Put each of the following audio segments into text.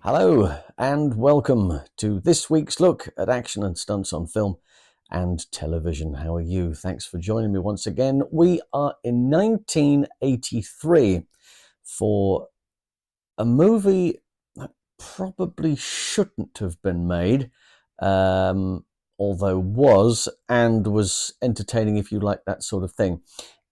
Hello and welcome to this week's look at action and stunts on film and television. How are you? Thanks for joining me once again. We are in 1983 for a movie that probably shouldn't have been made, although was entertaining if you like that sort of thing.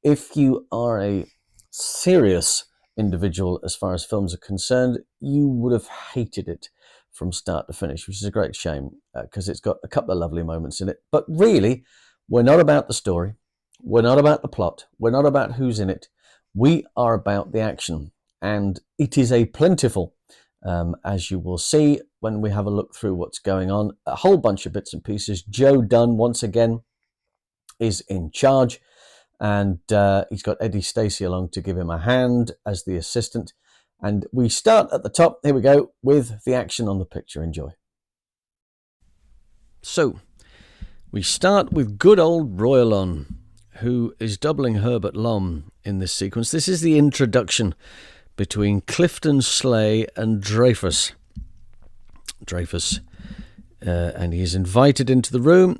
If you are a serious individual as far as films are concerned, you would have hated it from start to finish, which is a great shame because it's got a couple of lovely moments in it. But really, we're not about the story. We're not about the plot. We're not about who's in it. We are about the action. And it is a plentiful, as you will see when we have a look through what's going on. A whole bunch of bits and pieces. Joe Donne, once again, is in charge. And he's got Eddie Stacey along to give him a hand as the assistant. And we start at the top, here we go, with the action on the picture. Enjoy. So, we start with good old Royalon, who is doubling Herbert Lom in this sequence. This is the introduction between Clifton Slay and Dreyfus. And he's invited into the room.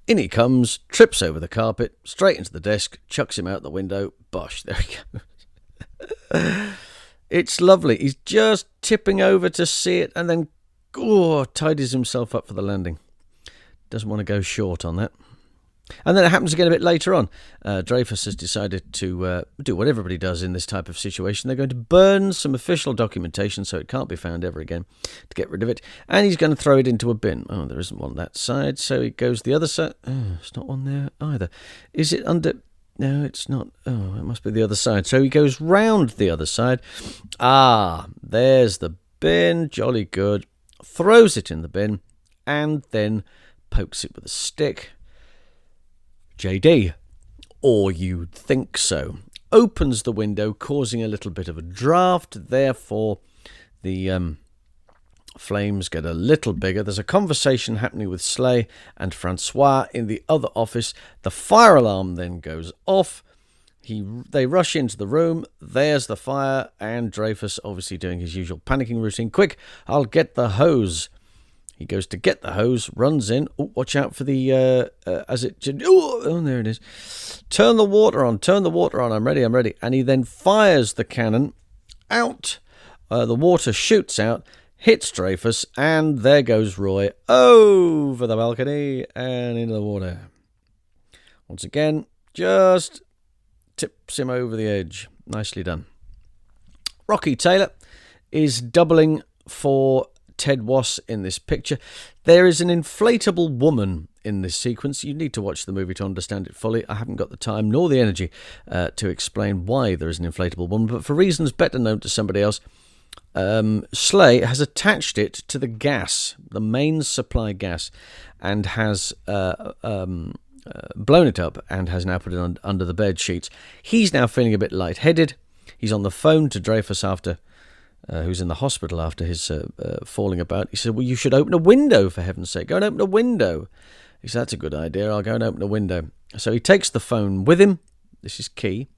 In he comes, trips over the carpet, straight into the desk, chucks him out the window. Bosh, there he goes. It's lovely. He's just tipping over to see it and then tidies himself up for the landing. Doesn't want to go short on that. And then it happens again a bit later on. Dreyfus has decided to do what everybody does in this type of situation. They're going to burn some official documentation so it can't be found ever again to get rid of it. And he's going to throw it into a bin. Oh, there isn't one on that side, so he goes the other side. Oh, it's not one there either. Is it under... No, it's not. Oh, it must be the other side. So he goes round the other side. Ah, there's the bin. Jolly good. Throws it in the bin and then pokes it with a stick. JD, or you'd think so, opens the window, causing a little bit of a draft. Therefore, the flames get a little bigger. There's a conversation happening with Slay and Francois in the other office. The fire alarm then goes off. They rush into the room. There's the fire, and Dreyfus obviously doing his usual panicking routine. Quick, I'll get the hose. He goes to get the hose, runs in. Oh, watch out for the, there it is. Turn the water on. I'm ready. And he then fires the cannon out. The water shoots out, hits Dreyfus, and there goes Roy over the balcony and into the water. Once again, just tips him over the edge. Nicely done. Rocky Taylor is doubling for Ted Wass in this picture. There is an inflatable woman in this sequence. You need to watch the movie to understand it fully. I haven't got the time nor the energy to explain why there is an inflatable woman, but for reasons better known to somebody else, Slay has attached it to the gas, the main supply gas, and has blown it up and has now put it under the bed sheets. He's now feeling a bit lightheaded. He's on the phone to Dreyfus who's in the hospital after his falling about. He said, well, you should open a window, for heaven's sake. Go and open a window. He said, that's a good idea. I'll go and open a window. So he takes the phone with him. This is key.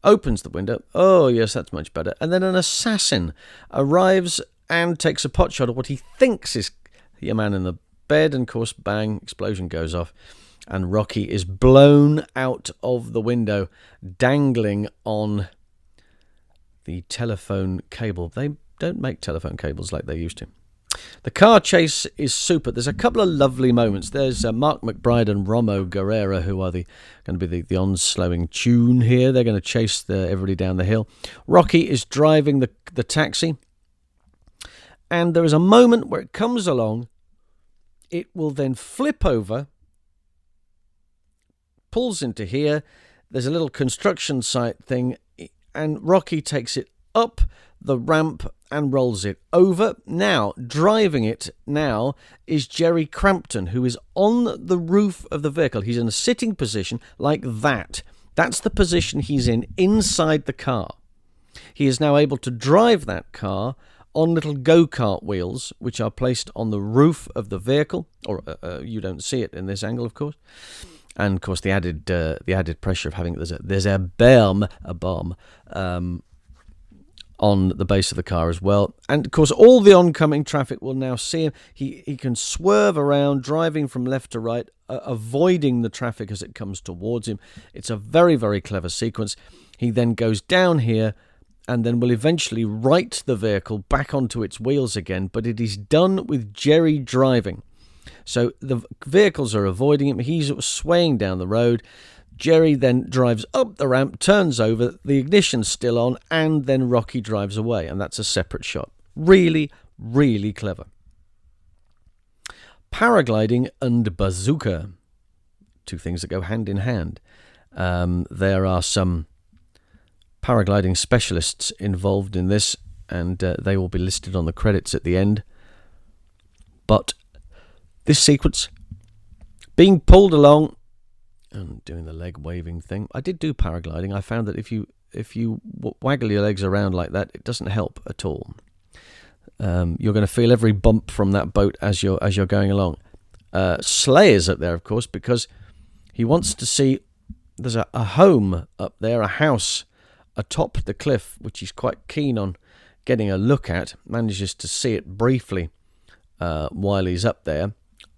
Opens the window. Oh, yes, that's much better. And then an assassin arrives and takes a pot shot of what he thinks is a man in the bed. And, of course, bang, explosion goes off. And Rocky is blown out of the window, dangling on the telephone cable. They don't make telephone cables like they used to. The car chase is super. There's a couple of lovely moments. There's Mark McBride and Romo Guerrera, who are going to be the on-slowing tune here. They're going to chase everybody down the hill. Rocky is driving the taxi, and there is a moment where it comes along. It will then flip over, pulls into here. There's a little construction site thing, and Rocky takes it up the ramp and rolls it over. Now, driving it now is Jerry Crampton, who is on the roof of the vehicle. He's in a sitting position like that. That's the position he's in inside the car. He is now able to drive that car on little go-kart wheels, which are placed on the roof of the vehicle. Or you don't see it in this angle, of course. And of course, the added pressure of having there's a bomb on the base of the car as well. And of course, all the oncoming traffic will now see him. He can swerve around, driving from left to right, avoiding the traffic as it comes towards him. It's a very, very clever sequence. He then goes down here and then will eventually right the vehicle back onto its wheels again, but it is done with Jerry driving. So the vehicles are avoiding him. He's swaying down the road. Jerry then drives up the ramp, turns over, the ignition's still on, and then Rocky drives away, and that's a separate shot. Really, really clever. Paragliding and bazooka. Two things that go hand in hand. There are some paragliding specialists involved in this, and they will be listed on the credits at the end. But this sequence, being pulled along and doing the leg waving thing. I did do paragliding. I found that if you waggle your legs around like that, it doesn't help at all. You're going to feel every bump from that boat as you're going along. Slay is up there, of course, because he wants to see. There's a home up there, a house atop the cliff, which he's quite keen on getting a look at. Manages to see it briefly while he's up there.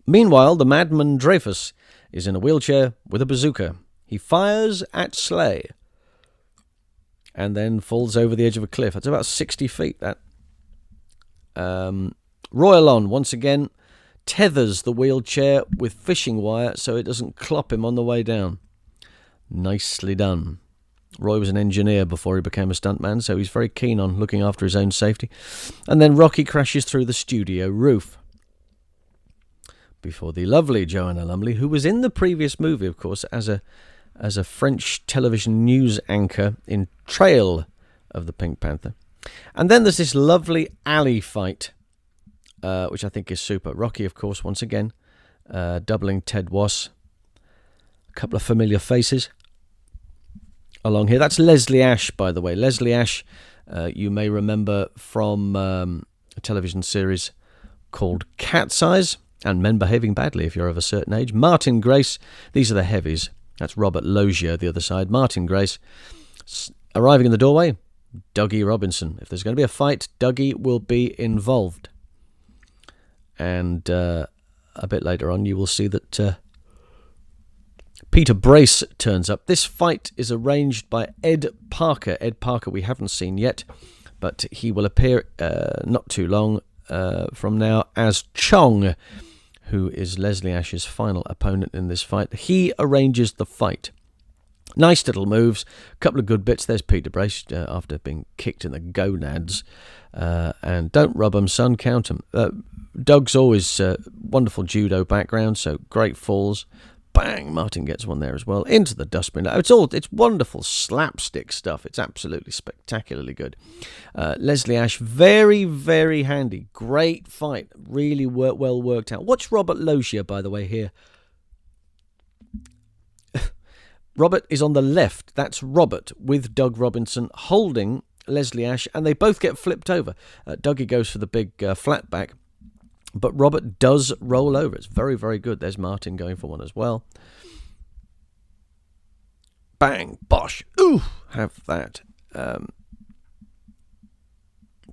Meanwhile, the madman Dreyfus is in a wheelchair with a bazooka. He fires at Slay and then falls over the edge of a cliff. It's about 60 feet, that. Royalon, once again, tethers the wheelchair with fishing wire so it doesn't clop him on the way down. Nicely done. Roy was an engineer before he became a stuntman, so he's very keen on looking after his own safety. And then Rocky crashes through the studio roof before the lovely Joanna Lumley, who was in the previous movie, of course, as a French television news anchor in Trail of the Pink Panther. And then there's this lovely alley fight, which I think is super. Rocky, of course, once again, doubling Ted Wass. A couple of familiar faces along here. That's Leslie Ash, by the way. Leslie Ash, you may remember from a television series called Cat's Eyes, and Men Behaving Badly if you're of a certain age. Martin Grace, these are the heavies. That's Robert Loggia, the other side. Martin Grace, arriving in the doorway, Dougie Robinson. If there's going to be a fight, Dougie will be involved. And a bit later on, you will see that Peter Brace turns up. This fight is arranged by Ed Parker. Ed Parker we haven't seen yet, but he will appear not too long from now as Chong, who is Leslie Ash's final opponent in this fight. He arranges the fight. Nice little moves, a couple of good bits. There's Peter Brace after being kicked in the gonads. And don't rub 'em, son, count 'em. Doug's always wonderful judo background, so great falls. Bang! Martin gets one there as well. Into the dustbin. It's wonderful slapstick stuff. It's absolutely spectacularly good. Leslie Ash, very, very handy. Great fight. Really well worked out. Watch Robert Loggia, by the way, here. Robert is on the left. That's Robert with Doug Robinson holding Leslie Ash, and they both get flipped over. Dougie goes for the big flat back, but Robert does roll over. It's very, very good. There's Martin going for one as well. Bang, bosh. Ooh, have that.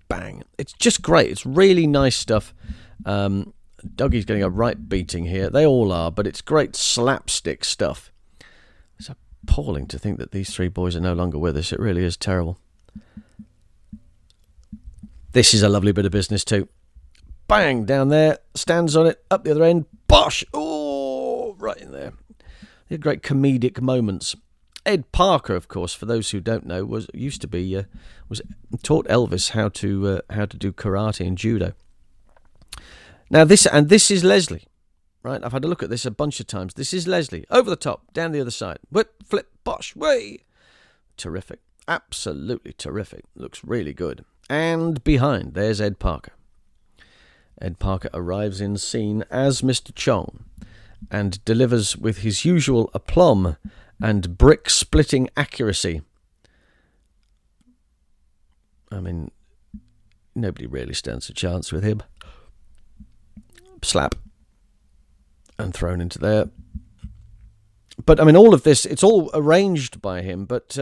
Bang. It's just great. It's really nice stuff. Dougie's getting a right beating here. They all are, but it's great slapstick stuff. It's appalling to think that these three boys are no longer with us. It really is terrible. This is a lovely bit of business too. Bang, down there, stands on it, up the other end, bosh, oh, right in there. They're great comedic moments. Ed Parker, of course, for those who don't know, was taught Elvis how to do karate and judo. Now this is Leslie, right? I've had a look at this a bunch of times. This is Leslie, over the top, down the other side, whip, flip, bosh, way. Terrific, absolutely terrific. Looks really good. And behind, there's Ed Parker. Ed Parker arrives in scene as Mr. Chong and delivers with his usual aplomb and brick-splitting accuracy. I mean, nobody really stands a chance with him. Slap. And thrown into there. But, I mean, all of this, it's all arranged by him, but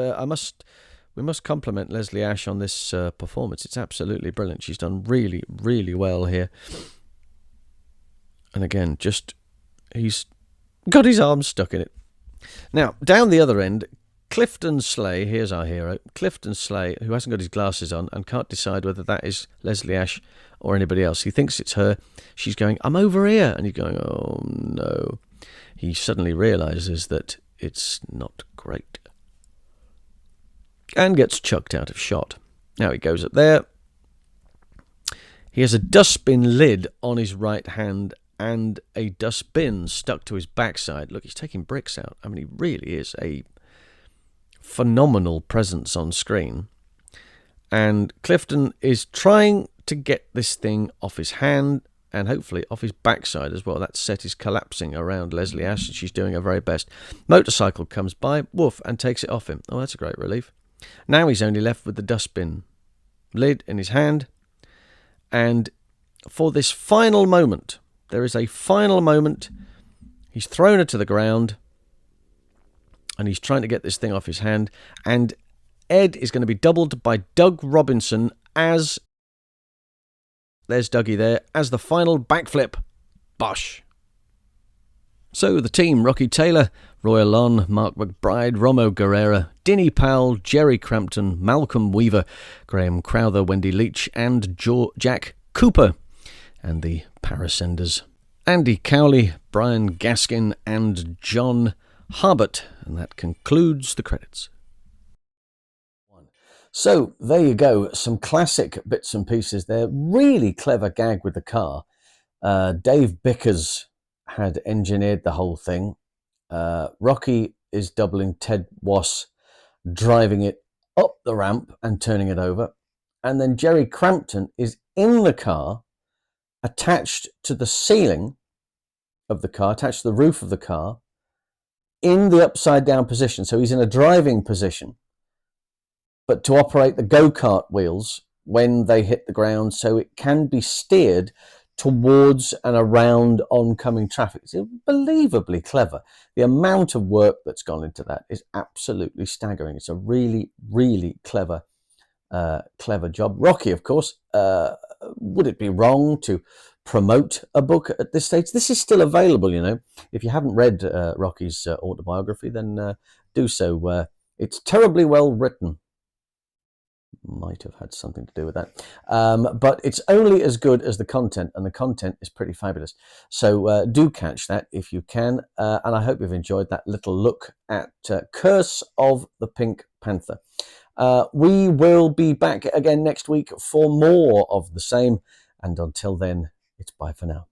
compliment Leslie Ash on this performance. It's absolutely brilliant. She's done really, really well here. And again, he's got his arm stuck in it. Now, down the other end, Clifton Slay, here's our hero, Clifton Slay, who hasn't got his glasses on and can't decide whether that is Leslie Ash or anybody else. He thinks it's her. She's going, I'm over here. And he's going, oh, no. He suddenly realises that it's not great. And gets chucked out of shot. Now he goes up there. He has a dustbin lid on his right hand and a dustbin stuck to his backside. Look, he's taking bricks out. I mean, he really is a phenomenal presence on screen. And Clifton is trying to get this thing off his hand and hopefully off his backside as well. That set is collapsing around Leslie Ash and she's doing her very best. Motorcycle comes by, woof, and takes it off him. Oh, that's a great relief. Now he's only left with the dustbin lid in his hand. And for this final moment, there is a final moment. He's thrown her to the ground and he's trying to get this thing off his hand. And Ed is going to be doubled by Doug Robinson as... There's Dougie there, as the final backflip. Bosh. So the team, Rocky Taylor, Roy Alon, Mark McBride, Romo Guerrera, Dinny Powell, Jerry Crampton, Malcolm Weaver, Graham Crowther, Wendy Leach, and Jack Cooper. And the Parasenders, Andy Cowley, Brian Gaskin, and John Harbert. And that concludes the credits. So there you go, some classic bits and pieces there. Really clever gag with the car. Dave Bickers had engineered the whole thing. Rocky is doubling Ted Wass, driving it up the ramp and turning it over. And then Jerry Crampton is in the car, attached to the ceiling of the car, attached to the roof of the car, in the upside down position. So he's in a driving position, but to operate the go-kart wheels when they hit the ground, so it can be steered towards and around oncoming traffic. It's unbelievably clever. The amount of work that's gone into that is absolutely staggering. It's a really, really clever job. Rocky, of course, would it be wrong to promote a book at this stage? This is still available, you know. If you haven't read Rocky's autobiography, then do so. It's terribly well written. Might have had something to do with that. But it's only as good as the content, and the content is pretty fabulous. So do catch that if you can. And I hope you've enjoyed that little look at Curse of the Pink Panther. We will be back again next week for more of the same. And until then, it's bye for now.